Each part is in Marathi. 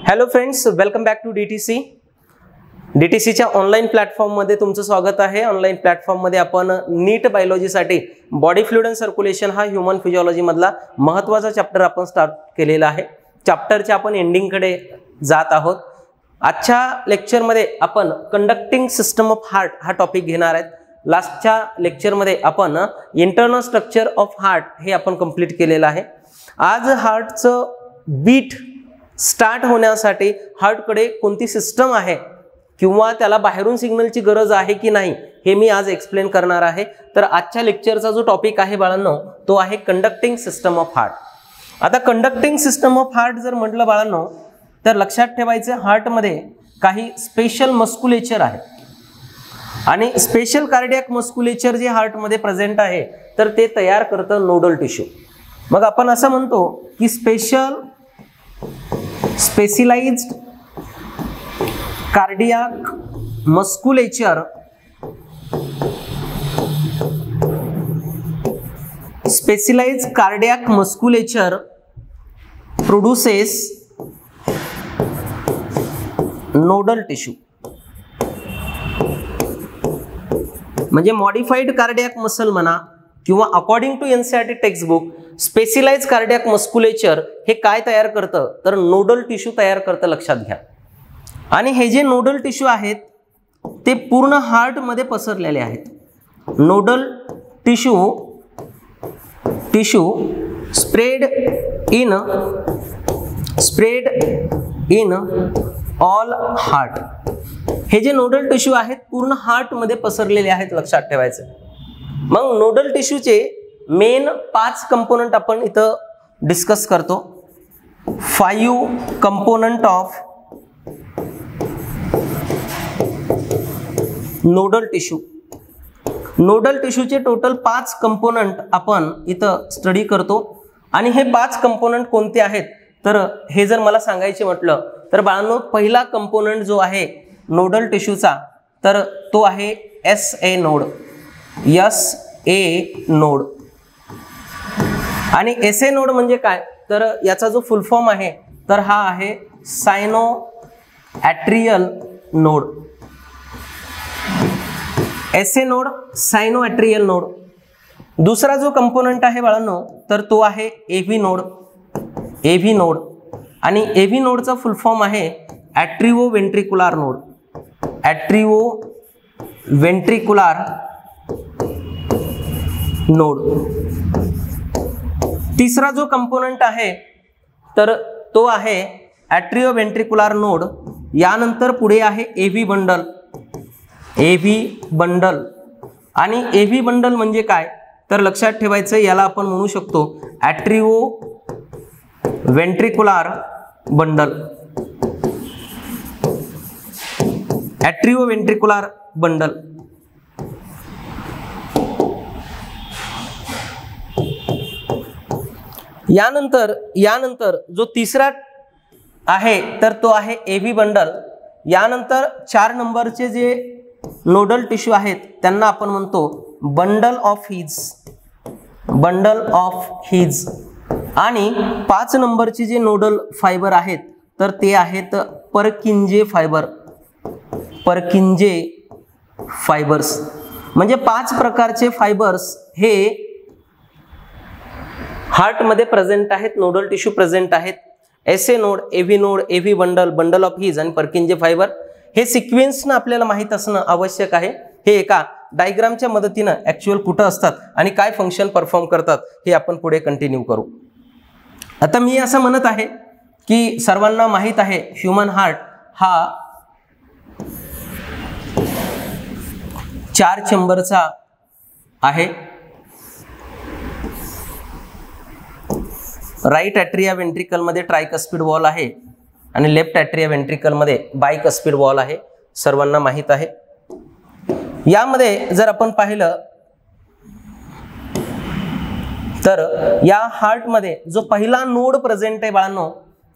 Hello friends, welcome back to DTC. डीटीसीच्या ऑनलाईन प्लॅटफॉर्ममध्ये तुमचं स्वागत आहे. ऑनलाईन प्लॅटफॉर्ममध्ये आपण नीट बायोलॉजीसाठी बॉडी फ्लुइड अँड सर्क्युलेशन हा ह्यूमन फिजिओलॉजी मधला महत्त्वाचा चॅप्टर आपण स्टार्ट केलेला आहे. चॅप्टरच्या आपण एंडिंगकडे जात आहोत. आजच्या लेक्चरमध्ये आपण कंडक्टिंग सिस्टम ऑफ हार्ट हा टॉपिक घेणार आहेत. लास्टच्या लेक्चरमध्ये आपण इंटरनल स्ट्रक्चर ऑफ हार्ट हे आपण कंप्लीट केलेलं आहे. आज हार्टचं बीट स्टार्ट होण्यासाठी हार्टकडे कोणती सिस्टम आहे किंवा त्याला बाहेरून सिग्नलची गरज आहे की नाही हे मी आज एक्सप्लेन करणार आहे. तर आजच्या लेक्चरचा जो टॉपिक आहे बाळांनो तो आहे कंडक्टिंग सिस्टम ऑफ हार्ट. आता कंडक्टिंग सिस्टम ऑफ हार्ट जर म्हटलं बाळांनो तर लक्षात ठेवायचं हार्टमध्ये काही स्पेशल मस्क्युलेचर आहे आणि स्पेशल कार्डियक मस्क्युलेचर जे हार्टमध्ये प्रेझेंट आहे तर ते तयार करतं नोडल टिश्यू. मग आपण असं म्हणतो की specialised cardiac musculature produces nodal tissue. म्हणजे मॉडिफाईड कार्डियक मसल म्हणा किंवा according to NCERT textbook specialise cardiac musculature हे काय तयार करतं तर नोडल टिश्यू तयार करतं, लक्षात घ्या. आणि हे जे नोडल टिश्यू आहेत ते पूर्ण हार्ट मध्ये पसरलेले आहेत. Nodal tissue spread in all heart. हे जे नोडल टिश्यू आहेत पूर्ण हार्ट मध्ये पसरलेले आहेत, लक्षात ठेवायचं. मग नोडल टिश्यूचे मेन 5 कंपोनंट आपण इथं डिस्कस करतो. 5 component of nodal tissue. Nodal टिश्यूचे टोटल 5 कंपोनंट आपण इथं स्टडी करतो. आणि हे 5 कंपोनंट कोणते आहेत तर हे जर मला सांगायचे म्हटलं तर बाळांनो पहिला कंपोनंट जो आहे नोडल टिश्यूचा तर तो आहे SA नोड. नोड. आणि SA नोड म्हणजे काय तर याचा जो फुल फॉर्म आहे तर हा आहे sino atrial node. SA node sino atrial node. दुसरा जो कंपोनंट आहे बाळांनो तर तो आहे AV नोड. आणि AV नोडचा फुल फॉर्म आहे ॲट्रिओ वेंट्रिक्युलर नोड. तिसरा जो कंपोनंट आहे तर तो आहे ॲट्रिओ वेंट्रिक्युलर नोड. यानंतर पुढे आहे AV बंडल. आणि AV बंडल म्हणजे काय तर लक्षात ठेवायचं याला आपण म्हणू शकतो ॲट्रिओ वेंट्रिक्युलर बंडल. यानंतर जो तिसरा आहे तर तो आहे AV बंडल. यानंतर 4 नंबरचे जे नोडल टिश्यू आहेत त्यांना आपण म्हणतो बंडल ऑफ हीज. आणि 5 नंबरचे जे नोडल फायबर आहेत तर ते आहेत परकिंजे फायबर्स. म्हणजे 5 प्रकारचे फायबर्स हे हार्ट मध्ये प्रेझेंट आहेत, नोडल टिश्यू प्रेझेंट आहेत. SA node, AV bundle, bundle of His आणि परकिंजे फायबर. हे सिक्वेन्सनं आपल्याला माहित असणं आवश्यक आहे. हे एका डायग्रामच्या मदतीनं ऍक्च्युअल कुठं असतात आणि काय फंक्शन परफॉर्म करतात हे आपण पुढे कंटिन्यू करू. आता मी असं म्हणत आहे की सर्वांना माहित आहे ह्यूमन हार्ट हा 4 चेंबरचा आहे. राईट ॲट्रिया वेंट्रिकल मध्ये ट्रायकस्पिड वॉल आहे आणि लेफ्ट ॲट्रिया वेंट्रिकल मध्ये बायकस्पिड वॉल आहे, सर्वांना माहित आहे. यामध्ये जर आपण पाहिलं तर या हार्ट मध्ये जो पहिला नोड प्रेझेंट आहे बाळांनो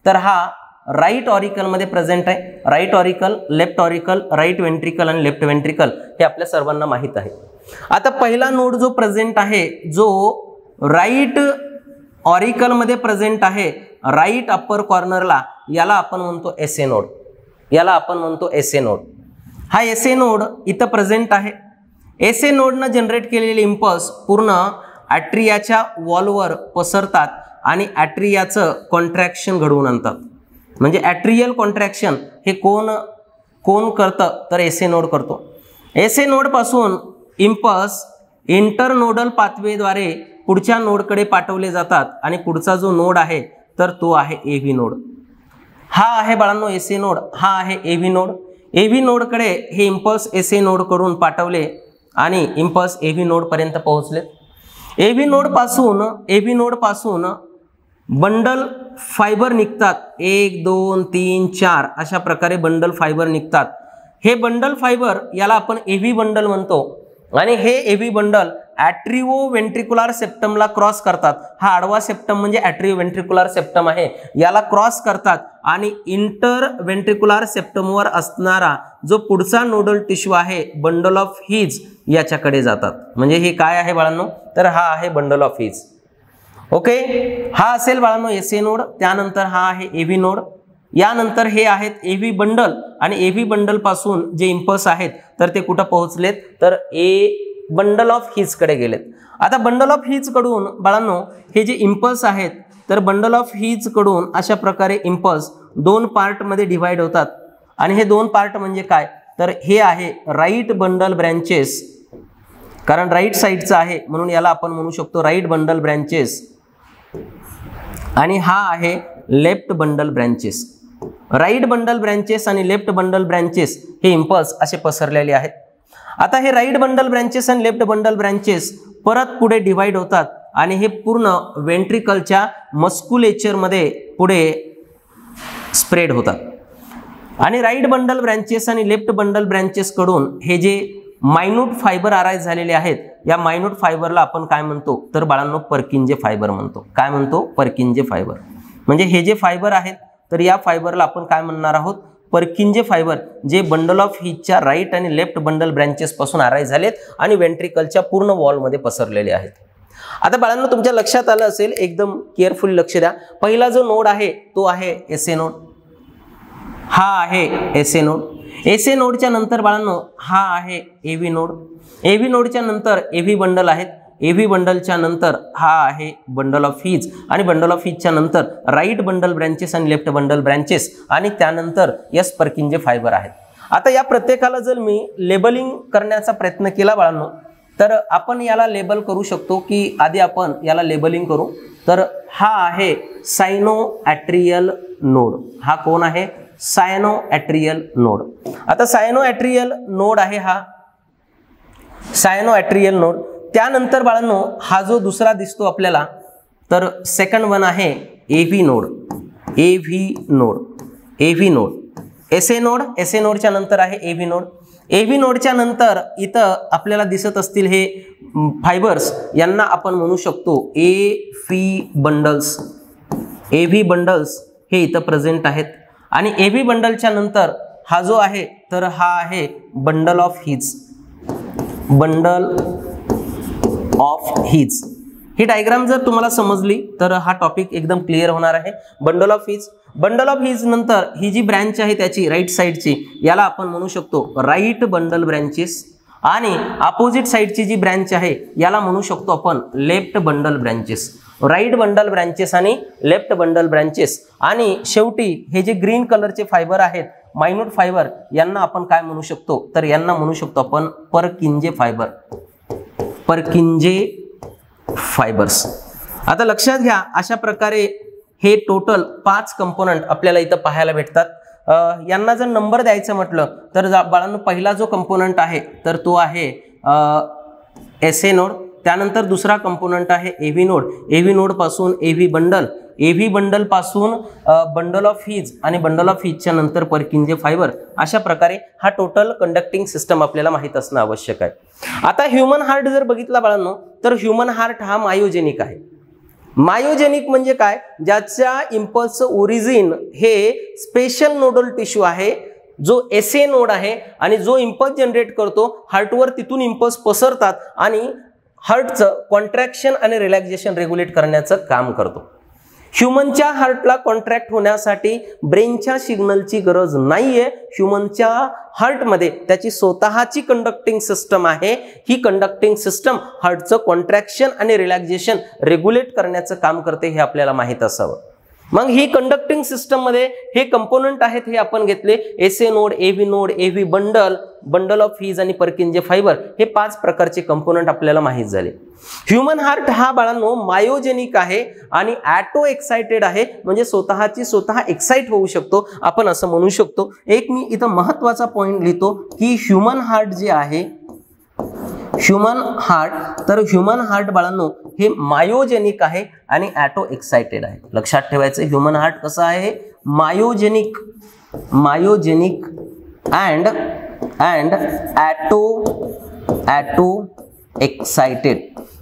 तर हा राईट ऑरिकल मध्ये प्रेझेंट आहे. Right auricle, left auricle, right ventricle आणि लेफ्ट वेंट्रिकल हे आपल्या सर्वांना माहित आहे. आता पहिला नोड जो प्रेझेंट आहे जो राईट ऑरिकल मध्ये प्रेझेंट आहे, राईट अप्पर कॉर्नरला याला आपण म्हणतो SA नोड, याला आपण म्हणतो SA नोड. हा SA नोड इथं प्रेझेंट आहे. SA नोडनं जनरेट केलेले इम्पल्स पूर्ण ॲट्रियाच्या वॉलवर पसरतात आणि ॲट्रियाचं कॉन्ट्रॅक्शन घडवून आणतात. म्हणजे ॲट्रियल कॉन्ट्रॅक्शन हे कोण करतं, तर SA नोड करतो. SA नोडपासून इम्पल्स इंटरनोडल पाथवेद्वारे पुढच्या नोडकडे पाठवले जातात आणि पुढचा जो नोड आहे तर तो आहे AV नोड. हा आहे बाळांनो SA नोड, हा आहे AV नोड. AV नोडकडे हे इम्पल्स SA नोडकडून पाठवले आणि इम्पल्स AV नोडपर्यंत पोहोचले. AV नोडपासून बंडल फायबर निघतात. 1 2 3 4 अशा प्रकारे बंडल फायबर निघतात. हे बंडल फायबर याला आपण AV बंडल म्हणतो आणि हे AV बंडल ॲट्रिओ वेंट्रिक्युलर सेप्टमला क्रॉस करतात. हा आडवा सेप्टम म्हणजे ॲट्रिओ वेंट्रिक्युलर सेप्टम आहे, याला क्रॉस करतात आणि इंटर वेंट्रिक्युलर सेप्टमवर असणारा जो पुढचा नोडल टिश्यू आहे बंडल ऑफ हिज याच्याकडे जातात. म्हणजे हे काय आहे बाळांनो, तर हा आहे बंडल ऑफ हिज. ओके, हा असेल बाळांनो SA नोड. त्यानंतर हा आहे AV नोड. यानंतर हे आहेत AV बंडल आणि AV बंडल पासून जे इम्पल्स आहेत तर ते कुठं पोहोचलेत, तर बंडल ऑफ हिज कडे गेलेत. आता बंडल ऑफ हिज कडून बाळांनो हे जे इम्पल्स आहेत तर बंडल ऑफ हिज कडून अशा प्रकारे इम्पल्स 2 पार्ट मध्ये डिवाइड होतात. आणि हे 2 पार्ट म्हणजे काय, तर हे आहे राईट बंडल ब्रँचेस, कारण राईट साईडचा आहे म्हणून याला आपण म्हणू शकतो राईट बंडल ब्रँचेस. आणि हा आहे left bundle branches. Right bundle branches आणि लेफ्ट बंडल ब्रँचेस हे इम्पल्स असे पसरलेले आहेत. आता हे राईट बंडल ब्रँचेस आणि लेफ्ट बंडल ब्रँचेस परत पुढे डिवाइड होतात आणि हे पूर्ण वेंट्रिकलच्या मस्क्युलेचरमध्ये पुढे स्प्रेड होतात. आणि राईट बंडल ब्रँचेस आणि लेफ्ट बंडल ब्रँचेस कडून हे जे मायन्यूट फायबर अराइज झालेले आहेत, या मायन्यूट फायबरला आपण काय म्हणतो, तर बाळांनो पर्किंजे फायबर म्हणतो. काय म्हणतो, पर्किंजे फायबर. म्हणजे हे जे फायबर आहेत तर या फायबरला आपण काय म्हणणार आहोत, पर्किंजे फायबर, जे बंडल ऑफ हिजच्या राईट आणि लेफ्ट बंडल ब्रँचेस पासून अराइज झालेत आणि वेंट्रिकलच्या पूर्ण वॉलमध्ये पसरलेले आहेत. आता बाळांनो तुमच्या लक्षात आलं असेल, एकदम केअरफुल लक्ष द्या. पहिला जो नोड आहे तो आहे SA नोड. हा आहे SA नोड. SA नोडच्या नंतर बाळांनो हा आहे AV नोड. AV नोडच्या नंतर AV बंडल आहेत. AV बंडलच्या नंतर हा आहे बंडल ऑफ हिज आणि बंडल ऑफ हिजच्या नंतर राईट बंडल ब्रँचेस आणि लेफ्ट बंडल ब्रँचेस आणि त्यानंतर यस पर्किंजे फायबर आहेत. आता या प्रत्येकाला जर मी लेबलिंग करण्याचा प्रयत्न केला बाळांनो तर आपण याला लेबल करू शकतो की आधी आपण याला लेबलिंग करू. तर हा आहे सायनोॲट्रियल नोड. हा कोण आहे, सायनोॲट्रियल नोड. आता सायनोॲट्रियल नोड आहे हा सायनोॲट्रियल नोड. त्यानंतर बाळांनो हा जो दुसरा दिसतो आपल्याला तर सेकंड वन आहे AV node. AV node, AV node. SA node, SA नोडच्या नंतर आहे AV नोड. AV नोडच्या नंतर इथं आपल्याला दिसत असतील हे फायबर्स, यांना आपण म्हणू शकतो AV बंडल्स. AV बंडल्स हे इथं प्रेझेंट आहेत. आणि AV बंडलच्या नंतर हा जो आहे तर हा आहे bundle of his. Bundle of his. He diagram जर तुम्हाला समजली तर हा टॉपिक एकदम क्लिअर होणार आहे. Bundle of his. Bundle of his नंतर ही जी ब्रँच आहे त्याची राईट साईडची, याला आपण म्हणू शकतो राईट बंडल ब्रँचेस. आणि अपोजिट साईडची जी ब्रँच आहे याला म्हणू शकतो आपण left bundle branches. Right bundle branches आणि लेफ्ट बंडल ब्रँचेस. आणि शेवटी हे जे ग्रीन कलरचे फायबर आहेत मायन्यूट फायबर, यांना आपण काय म्हणू शकतो, तर यांना म्हणू शकतो आपण पर्किंजे फायबर. पर्किंजे फायबर्स. आता लक्षात घ्या, अशा प्रकारे हे टोटल 5 कंपोनंट आपल्याला इथं पाहायला भेटतात. यांना जर नंबर द्यायचं म्हटलं तर बाळांनो पहिला जो कंपोनंट आहे तर तो आहे SA नोड. त्यानंतर दुसरा कंपोनंट आहे AV नोड. AV नोड पासून AV बंडल. AV बंडल पासून बंडल ऑफ हिज आणि बंडल ऑफ हिजच्या नंतर पर्किंजे फायबर. अशा प्रकारे हा टोटल कंडक्टिंग सिस्टम आपल्याला माहित असणं आवश्यक आहे. आता ह्यूमन हार्ट जर बघितला बाळांनो तर ह्यूमन हार्ट हा मायोजेनिक आहे. मायोजेनिक म्हणजे काय, ज्याच्या इम्पल्सचं ओरिजिन हे स्पेशल नोडल टिश्यू आहे जो SA नोड आहे आणि जो इम्पल्स जनरेट करतो हार्टवर, तिथून इम्पल्स पसरतात आणि हार्टचं कॉन्ट्रॅक्शन आणि रिलॅक्सेशन रेग्युलेट करण्याचं काम करतो. ह्युमनच्या हार्टला कॉन्ट्रॅक्ट होण्यासाठी ब्रेनच्या सिग्नलची गरज नाहीये. ह्युमनच्या हार्टमध्ये त्याची स्वतःची कंडक्टिंग सिस्टम आहे. ही कंडक्टिंग सिस्टम हार्टचं कॉन्ट्रॅक्शन आणि रिलॅक्सेशन रेग्युलेट करण्याचं काम करते, हे आपल्याला माहित असावं. मग ही कंडक्टिंग सिस्टम मध्ये हे कंपोनंट आहेत, हे आपण घेतले. SA node, AV node, AV bundle, bundle of His आणि पर्किंजे फायबर, हे 5 प्रकारचे कंपोनंट आपल्याला माहित झाले. ह्युमन हार्ट हा बाळांनो मायोजेनिक आहे आणि ॲटो एक्साइटेड आहे, म्हणजे स्वतः एक्साइट होऊ शकतो, आपण असं म्हणू शकतो. एक मी इथं महत्वाचा पॉइंट लिहितो की ह्युमन हार्ट जे आहे, ह्युमन हार्ट, तर ह्युमन हार्ट बाळांनो हे मायोजेनिक आहे आणि ॲटो एक्साइटेड आहे. लक्षात ठेवायचं, ह्युमन हार्ट कसं आहे, myogenic and auto excited.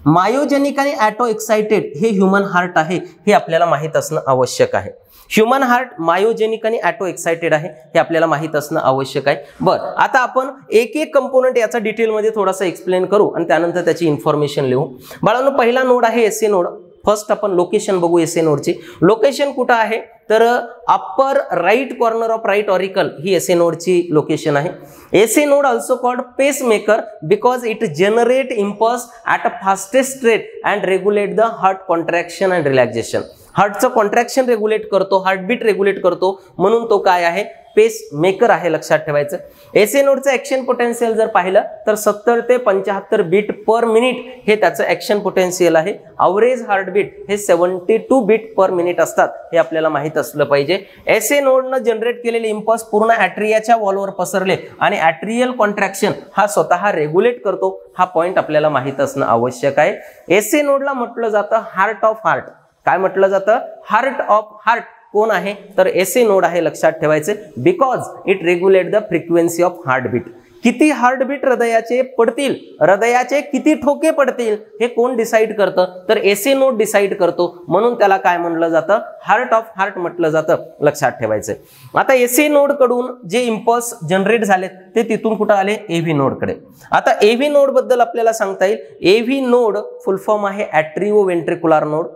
Myogenic आणि ॲटो एक्साइटेड हे ह्युमन हार्ट आहे, हे आपल्याला माहित असणं आवश्यक आहे. ह्युमन हार्ट मायोजेनिक आणि ॲटो एक्साइटेड आहे, हे आपल्याला माहित असणं आवश्यक आहे. बरं, आता आपण एक एक कंपोनंट याचा डिटेलमध्ये थोडासा एक्सप्लेन करू आणि त्यानंतर त्याची इन्फॉर्मेशन लिहू. बाळांनो, पहिला नोड आहे एसए नोड. फर्स्ट आपण लोकेशन बघू एसए नोडची. लोकेशन कुठं आहे, तर upper right corner of right auricle ही एसए नोडची लोकेशन आहे. SA node also called pacemaker because it generate impulse at a fastest rate and regulate the heart contraction and relaxation. हार्टचं कॉन्ट्रॅक्शन रेग्युलेट करतो, हार्टबीट रेग्युलेट करतो, म्हणून तो काय आहे, पेस मेकर आहे. लक्षात ठेवायचं. एसए नोडचं ऍक्शन पोटेन्शियल जर पाहिलं तर 70 ते 75 बीट पर मिनिट हे त्याचं ऍक्शन पोटेन्शियल आहे. अवरेज हार्टबीट हे 72 बीट पर मिनिट असतात, हे आपल्याला माहित असलं पाहिजे. एसए नोडनं जनरेट केलेले इम्पल्स पूर्ण ॲट्रियाच्या वॉलवर पसरले आणि ॲट्रियल कॉन्ट्रॅक्शन हा स्वतः रेग्युलेट करतो, हा पॉइंट आपल्याला माहित असणं आवश्यक आहे. एसए नोडला म्हटलं जातं हार्ट ऑफ हार्ट. काय म्हटलं जातं, हार्ट ऑफ हार्ट. कोण आहे, तर एसए नोड आहे. लक्षात ठेवायचे, because it regulate the frequency of heartbeat. किती हार्टबीट हृदयाचे पडतील, हृदयाचे किती ठोके पडतील, हे कोण डिसाईड करतं, तर एसए नोड डिसाईड करतो, म्हणून त्याला काय म्हटलं जातं, हार्ट ऑफ हार्ट म्हटलं जातं. लक्षात ठेवायचं. आता एसए नोड कडून जे इम्पल्स जनरेट झालेत ते तिथून कुठं आले, एव्ही नोडकडे. आता एव्ही नोड बद्दल आपल्याला सांगता येईल. एव्ही नोड फुल फॉर्म आहे ॲट्रिओ वेंट्रिक्युलर नोड.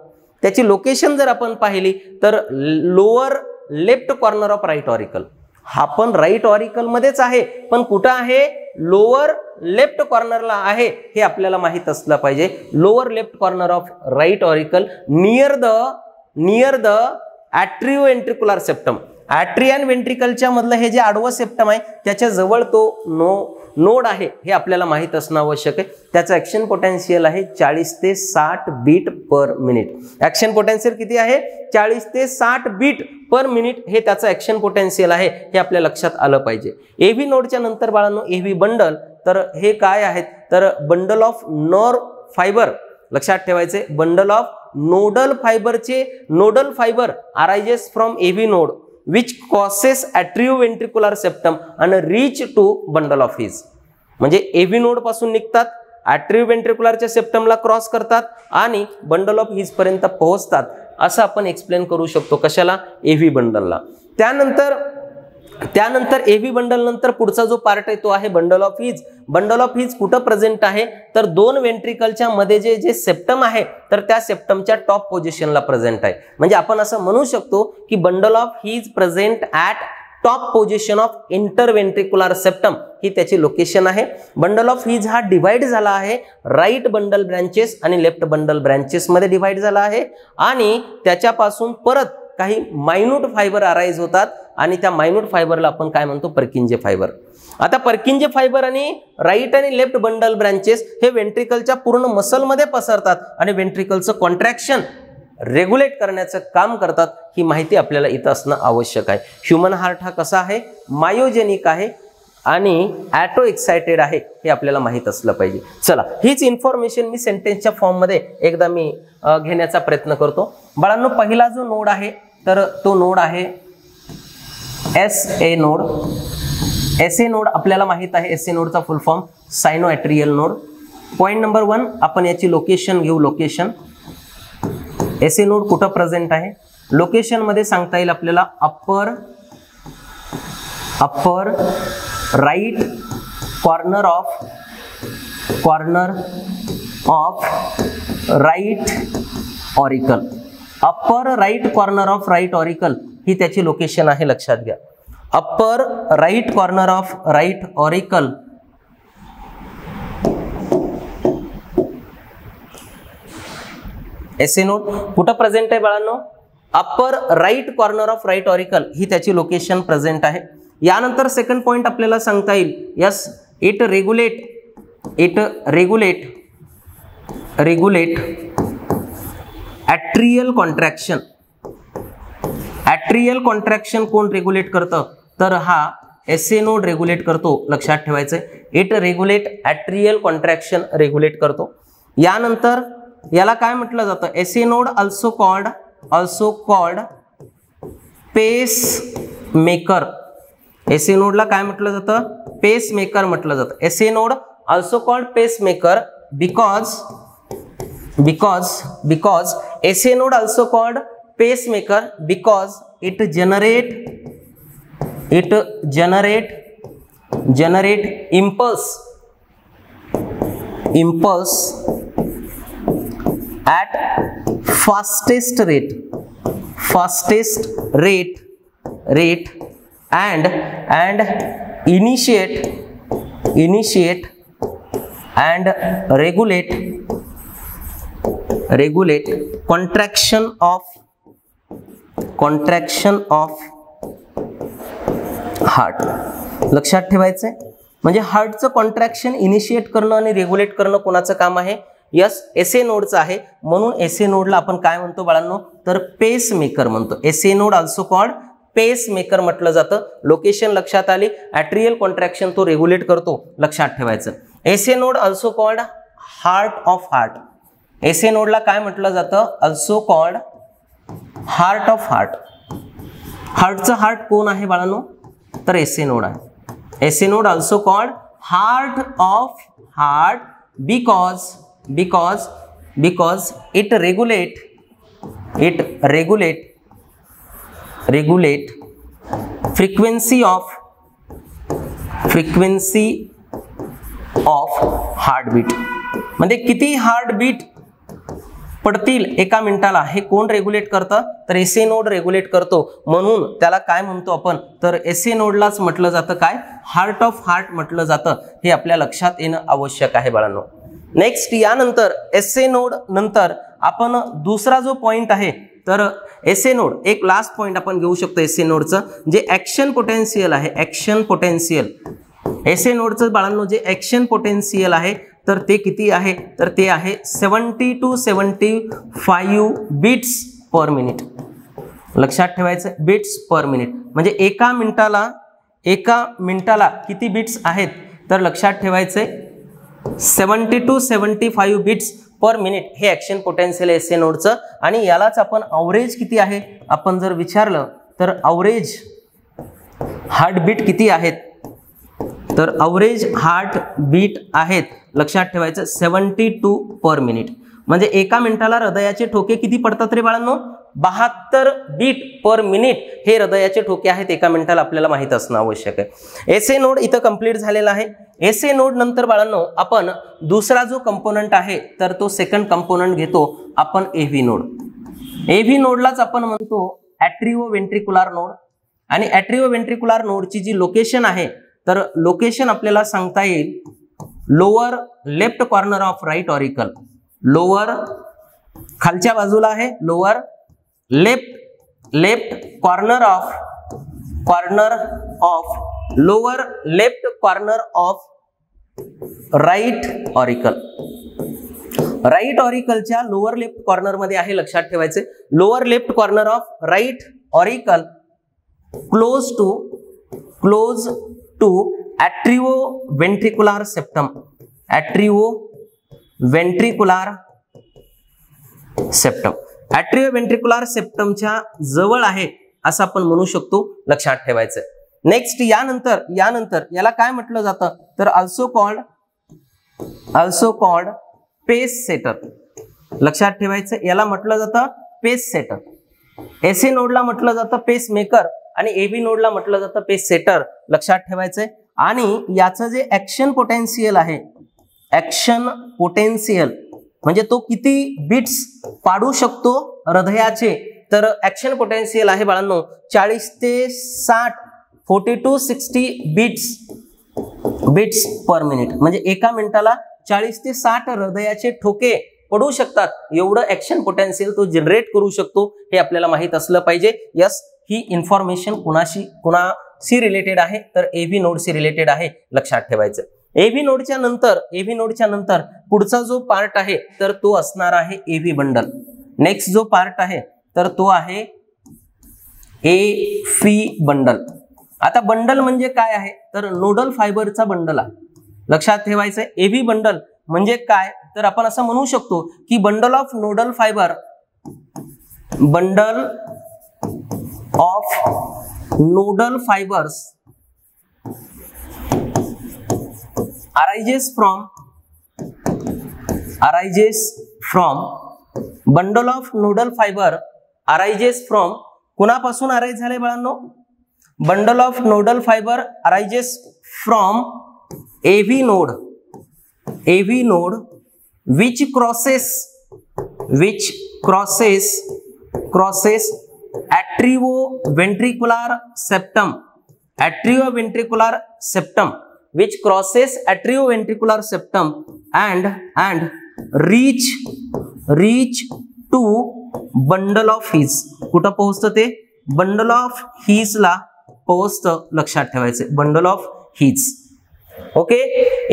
त्याची लोकेशन जर आपण पाहिली तर lower left corner of right auricle. हा पण राईट ऑरिकल मध्येच आहे, पण कुठं आहे, लोअर लेफ्ट कॉर्नरला आहे, हे आपल्याला माहित असलं पाहिजे. Lower left corner of right auricle near the atrio ventricular septum. Atrium वेंट्रिकलच्या मधलं हे जे आडवं सेप्टम आहे त्याच्या जवळ तो नोड आहे, हे आपल्याला माहित असणं आवश्यक आहे. त्याचं ऍक्शन पोटेन्शियल आहे 40 ते 60 beat per minute. Action potential किती आहे, 40 ते 60 बीट पर मिनिट हे त्याचं ऍक्शन पोटेन्शियल आहे, हे आपल्या लक्षात आलं पाहिजे. एव्ही नोडच्या नंतर बाळांनो एव्ही बंडल, तर हे काय आहेत, तर बंडल ऑफ नर्व फायबर. लक्षात ठेवायचे, bundle of nodal fibre arises from एव्ही node which causes atrioventricular septum and reach to bundle of his. म्हणजे एव्ही नोड पासून निघतात, ॲट्रिओव्हेंट्रिक्युलरच्या सेप्टमला क्रॉस करतात आणि बंडल ऑफ हिज पर्यंत पोहोचतात, असं आपण एक्सप्लेन करू शकतो. कशाला, एव्ही बंडलला. त्यानंतर एव्ही बंडल नंतर पुढचा जो पार्ट आहे तो आहे bundle of his. Bundle of his कुठं प्रेझेंट आहे, तर 2 वेंट्रिकलच्या मध्ये जे सेप्टम आहे तर त्या सेप्टमच्या टॉप पोझिशनला प्रेझेंट आहे. म्हणजे आपण असं म्हणू शकतो की bundle of His present at top position of interventricular septum, ही त्याची लोकेशन आहे. बंडल ऑफ हिज हा डिवाइड झाला आहे राईट बंडल ब्रँचेस आणि लेफ्ट बंडल ब्रँचेस मध्ये डिवाइड झाला आहे आणि त्याच्यापासून परत काही मायन्यूट फायबर अराइज होतात आणि त्या मायन्यूट फायबरला आपण काय म्हणतो, पर्किंजे फायबर. आता पर्किंजे फायबर आणि राईट आणि लेफ्ट बंडल ब्रँचेस हे वेंट्रिकलच्या पूर्ण मसलमध्ये पसरतात आणि वेंट्रिकलचं कॉन्ट्रॅक्शन रेग्युलेट करण्याचं काम करतात, ही माहिती आपल्याला इथं असणं आवश्यक आहे. ह्युमन हार्ट हा कसा आहे, मायोजेनिक आहे आणि ॲटो एक्साइटेड आहे, हे आपल्याला माहित असलं पाहिजे. चला, हीच इन्फॉर्मेशन मी सेंटेन्सच्या फॉर्म मध्ये एकदा मी घेण्याचा प्रयत्न करतो. बाळांनो, पहिला जो नोड आहे तर तो नोड आहे एसए नोड. एसए नोड आपल्याला माहित आहे, एसए नोडचा full form sinoatrial node. Point number 1 आपण याची लोकेशन घेऊ. लोकेशन, एसए नोड कुठं प्रेझेंट आहे, लोकेशन मध्ये सांगता येईल आपल्याला upper right corner of right auricle. Upper right corner of right auricle ही त्याची लोकेशन आहे, लक्षात घ्या. Upper right corner of right auricle SA node कुठं प्रेझेंट आहे बाळांनो? Upper right corner of right auricle ही त्याची लोकेशन प्रेझेंट आहे. यानंतर सेकंड पॉइंट आपल्याला सांगता येईल, yes it regulate atrial contraction. Atrial contraction कोण रेग्युलेट करतं? तर हा एसे नोड रेग्युलेट करतो, लक्षात ठेवायचं. It regulate atrial contraction regulate करतो. यानंतर याला काय म्हटलं जातं? SA node also called pacemaker. SA नोडला काय म्हटलं जातं? पेस मेकर म्हटलं जातं. SA node also called pacemaker because SA node also called pacemaker because it generate impulse at fastest rate and initiate and regulate contraction of heart. लक्षात ठेवायचंय. म्हणजे हार्टचं कॉन्ट्रॅक्शन इनिशिएट करणं आणि रेग्युलेट करणं कोणाचं काम आहे? यस एसे नोडचं आहे. म्हणून एसे नोडला आपण काय म्हणतो बाळांनो? तर पेस मेकर म्हणतो. एसे node also called pacemaker म्हटलं जातं. लोकेशन लक्षात आली. ॲट्रियल कॉन्ट्रॅक्शन तो रेग्युलेट करतो, लक्षात ठेवायचं. SA node also called heart of heart. SA नोडला काय म्हटलं जातं? Also called heart of heart. हार्टचं हार्ट कोण आहे बाळांनो? तर एसे नोड आहे. SA node also called heart of heart because it regulate frequency of heartbeat. म्हणजे किती हार्टबीट पडतील एका मिनिटाला हे कोण रेग्युलेट करतं? तर एसे नोड रेग्युलेट करतो. म्हणून त्याला काय म्हणतो आपण? तर एसे नोडलाच म्हटलं जातं काय? हार्ट ऑफ हार्ट म्हटलं जातं. हे आपल्या लक्षात येणं आवश्यक आहे बाळांनो. नेक्स्ट यानंतर एसे नोड नंतर आपण दुसरा जो पॉइंट आहे, तर एसे नोड एक लास्ट पॉइंट आपण घेऊ शकतो एसे नोडचं, जे ऍक्शन पोटेन्शियल आहे. ऍक्शन पोटेन्शियल एसे नोडचं बाळांनो जे ऍक्शन पोटेन्शियल आहे तर ते किती आहे? तर ते आहे 70 to 75 बीट्स पर मिनिट. लक्षात ठेवायचं, बीट्स पर मिनिट. म्हणजे एका मिनिटाला किती बीट्स आहेत? तर लक्षात ठेवायचंय 70 to 75 बीट्स पर मिनिट हे ऍक्शन पोटेन्शियल एसे नोडचं. आणि यालाच आपण अवरेज किती आहे आपण जर विचारलं तर अवरेज हार्टबीट किती आहेत? तर अवरेज हार्ट बीट आहेत, लक्षात ठेवायचं 72 पर मिनिट. म्हणजे एका मिनिटाला हृदयाचे ठोके किती पडतात रे बाळांनो? 72 बीट पर मिनिट हे हृदयाचे ठोके आहेत एका मिनिटाला, आपल्याला माहित असणं आवश्यक आहे. एसे नोड इथं कंप्लीट झालेला आहे. एसे नोड नंतर बाळांनो आपण दुसरा जो कंपोनंट आहे तर तो सेकंड कंपोनंट घेतो आपण एव्ही नोड. एव्ही नोडलाच आपण म्हणतो ॲट्रिओ वेंट्रिक्युलर नोड. आणि ॲट्रिओ वेंट्रिक्युलर नोडची जी लोकेशन आहे तर लोकेशन आपल्याला सांगता येईल lower left corner of right auricle. Lower खालच्या बाजूला आहे, lower left corner of lower left corner of right auricle. Right ऑरिकलच्या लोअर लेफ्ट कॉर्नर मध्ये आहे, लक्षात ठेवायचे. Lower left corner of right auricle close to atrio ventricular septum. Atrio ventricular सेप्टमच्या जवळ आहे असं आपण म्हणू शकतो, लक्षात ठेवायचं. नेक्स्ट यानंतर याला काय म्हटलं जातं तर ऑल्सो कॉल्ड पेस सेटर. लक्षात ठेवायचं, याला म्हटलं जातं पेस सेटर. एसे नोडला म्हटलं जातं पेस मेकर आणि एव्ही नोडला म्हटलं जातं पेस सेटर, लक्षात ठेवायचंय. आणि याचं जे ऍक्शन पोटेन्शियल आहे, ऍक्शन पोटेन्शियल म्हणजे तो किती बीट्स पाडू शकतो हृदयाचे तर ऍक्शन पोटेन्शियल आहे बाळांनो 40 ते 60 40 to 60 बीट्स पर मिनिट, म्हणजे एका मिनिटाला 40 ते 60 हृदयाचे ठोके पडू शकतात, एवढं ऍक्शन पोटेन्शियल तो जनरेट करू शकतो, हे आपल्याला माहित असलं पाहिजे. यस, ही इन्फॉर्मेशन कुणाशी रिलेटेड आहे तर एव्ही नोडशी रिलेटेड आहे, लक्षात ठेवायचं. एव्ही नोडच्या नंतर पुढचा जो पार्ट आहे तर तो असणार आहे एव्ही बंडल. नेक्स्ट जो पार्ट आहे तर तो आहे एफी बंडल. आता बंडल म्हणजे काय आहे तर नोडल फायबरचा बंडल आहे, लक्षात ठेवायचं. एव्ही बंडल म्हणजे काय तर आपण असं म्हणू शकतो की bundle of nodal fibre, bundle of nodal fibres arises from bundle of nodal fiber arises from कुणापासून अराइज झाले बाळांनो, bundle of nodal fibre arises from AV node which crosses atrioventricular septum which crosses atrioventricular septum and reach to bundle of His. कुठं पोहोचतं ते बंडल ऑफ हीज ला पोहोचतं, लक्षात ठेवायचं bundle of His. Okay,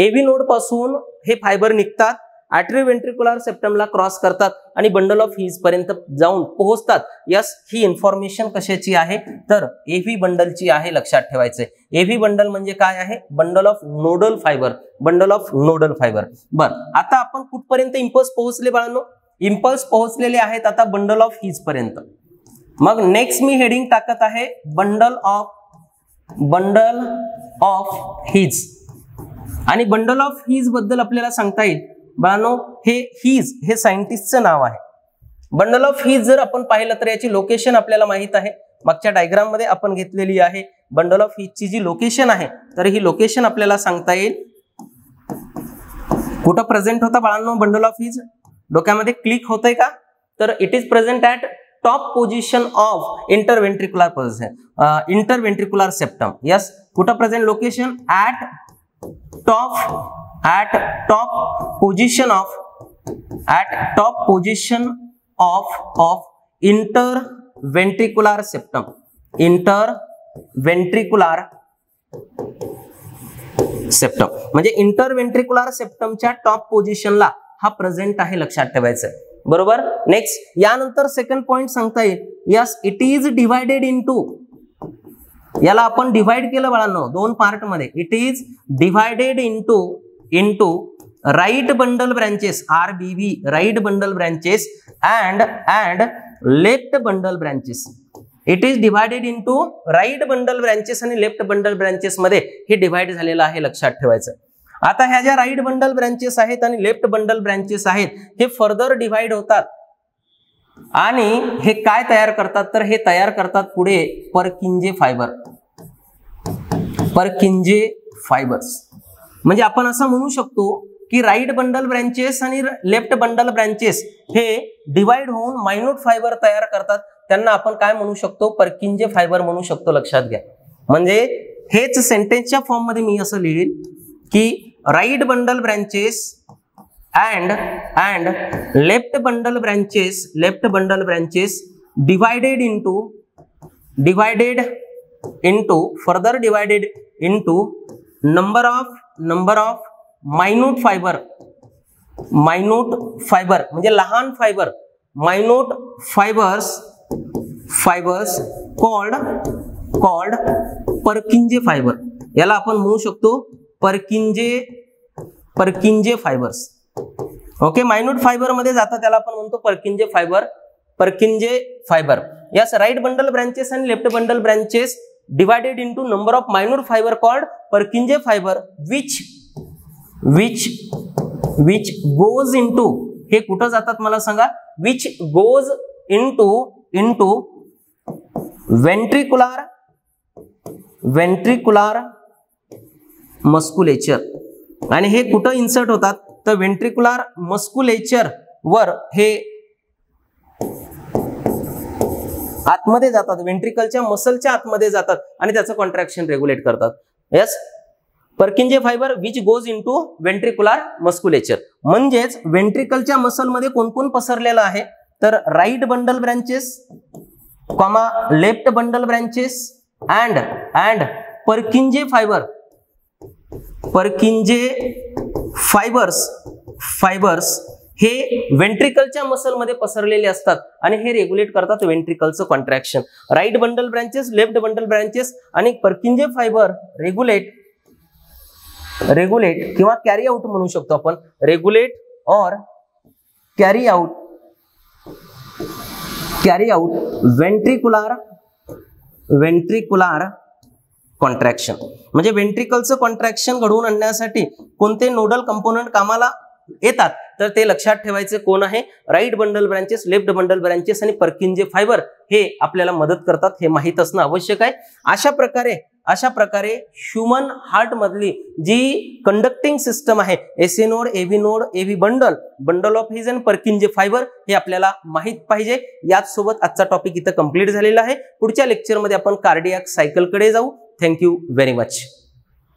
AV node पासून हे फायबर निघतात, अॅट्रिओव्हेंट्रिक्युलर सेप्टमला क्रॉस करतात आणि बंडल ऑफ हीज पर्यंत जाऊन पोहोचतात. यस, ही इन्फॉर्मेशन कशाची आहे तर एव्ही बंडलची आहे, लक्षात ठेवायचंय. एव्ही बंडल म्हणजे काय आहे, bundle of nodal fibre, bundle of nodal fibre. बर, आता आपण कुठपर्यंत इम्पल्स पोहोचले बाळांनो, इम्पल्स पोहोचलेले आहेत आता बंडल ऑफ हीज पर्यंत. मग नेक्स्ट मी हेडिंग टाकत आहे बंडल ऑफ हीज. आणि बंडल ऑफ हीज बद्दल आपल्याला सांगता येईल बाळांनो, हे हीज हे सायंटिस्टचं नाव आहे. बंडल ऑफ हीज जर आपण पाहिलं तर याची लोकेशन आपल्याला माहित आहे, मागच्या डायग्राम मध्ये आपण घेतलेली आहे. बंडल ऑफ हीजची जी लोकेशन आहे तर ही लोकेशन आपल्याला सांगता येईल. कुठं प्रेझेंट होता बाळांनो बंडल ऑफ हीज, डोक्यामध्ये क्लिक होतंय का तर it is present at top position of interventricular septum. Yes, कुठं present location at top position of interventricular septum. म्हणजे इंटरव्हेंट्रिक्युलर सेप्टमच्या टॉप पोझिशनला हा प्रेझेंट आहे, लक्षात ठेवायचं. बरोबर. नेक्स्ट यानंतर सेकंड पॉइंट सांगता येईल. Yes, it is divided into, याला आपण डिवाइड केलं बाळांनो दोन पार्ट मध्ये. It is divided into right bundle branches RBB, right bundle branches and left bundle branches. It is divided into right bundle branches आणि लेफ्ट बंडल ब्रांचेस मध्ये हे डिवाइड झालेलं आहे, लक्षात ठेवायचं. आता ह्या ज्या राइट बंडल ब्रांचेस आहेत आणि लेफ्ट बंडल ब्रांचेस आहेत हे फर्दर डिवाइड होतात आणि हे काय तयार करतात तर हे तयार करतात पुढे परकिंजे फायबर्स. म्हणजे आपण असं म्हणू शकतो की राइट बंडल ब्रांचेस आणि लेफ्ट बंडल ब्रांचेस हे डिवाइड होऊन मायन्यूट फायबर तयार करतात, त्यांना आपण काय म्हणू शकतो परकिंजे फायबर म्हणू शकतो, लक्षात घ्या. म्हणजे हेच सेंटेन्सच्या फॉर्म मध्ये मी असं लिहिल की right bundle branches and left bundle branches divided into further divided into number of minute fiber म्हणजे लहान fiber, minute fibers called Purkinje fiber. याला आपण म्हणू शकतो Purkinje fibers. Okay, minute fiber मध्ये जातात त्याला आपण म्हणतो Purkinje fiber. Yes, right bundle branches आणि left bundle branches divided into number of minute fiber called Purkinje fiber which goes into, हे कुठं जातात मला सांगा, which goes into ventricular musculature. आणि हे कुठं इन्सर्ट होतात तर वेंट्रिक्युलर मस्क्युलेचर वर हे आतमध्ये जातात, व्हेंट्रिकलच्या मसलच्या आतमध्ये जातात आणि त्याचं कॉन्ट्रॅक्शन रेग्युलेट करतात. Yes, Purkinje fiber which goes into ventricular musculature. म्हणजेच व्हेंट्रिकलच्या मसलमध्ये कोण कोण पसरलेलं आहे, तर right bundle branches, left bundle branches and Purkinje fibers हे व्हेंट्रिकलच्या मसलमध्ये पसरलेले असतात आणि हे रेग्युलेट करतात व्हेंट्रिकलचं contraction. Right bundle branches, left bundle branches आणि पर्किंजे फायबर रेग्युलेट किंवा कॅरी आउट म्हणू शकतो आपण, रेग्युलेट और कॅरी आउट व्हेंट्रिक्युलर कॉन्ट्रॅक्शन. म्हणजे व्हेंट्रिकलचं कॉन्ट्रॅक्शन घडवून आणण्यासाठी कोणते नोडल कंपोनंट कामाला येतात, तर ते लक्षात ठेवायचे. कोण आहे, right bundle branches, left bundle branches आणि पर्किंजे फायबर हे आपल्याला मदत करतात, हे माहित असणं आवश्यक आहे. अशा प्रकारे ह्युमन हार्ट मधली जी कंडक्टिंग सिस्टम आहे, SA node, AV node, AV bundle of His and Purkinje fibre हे आपल्याला माहित पाहिजे. याच सोबत आजचा टॉपिक इथं कंप्लीट झालेला आहे. पुढच्या लेक्चरमध्ये आपण कार्डियाक सायकल कडे जाऊ. Thank you very much.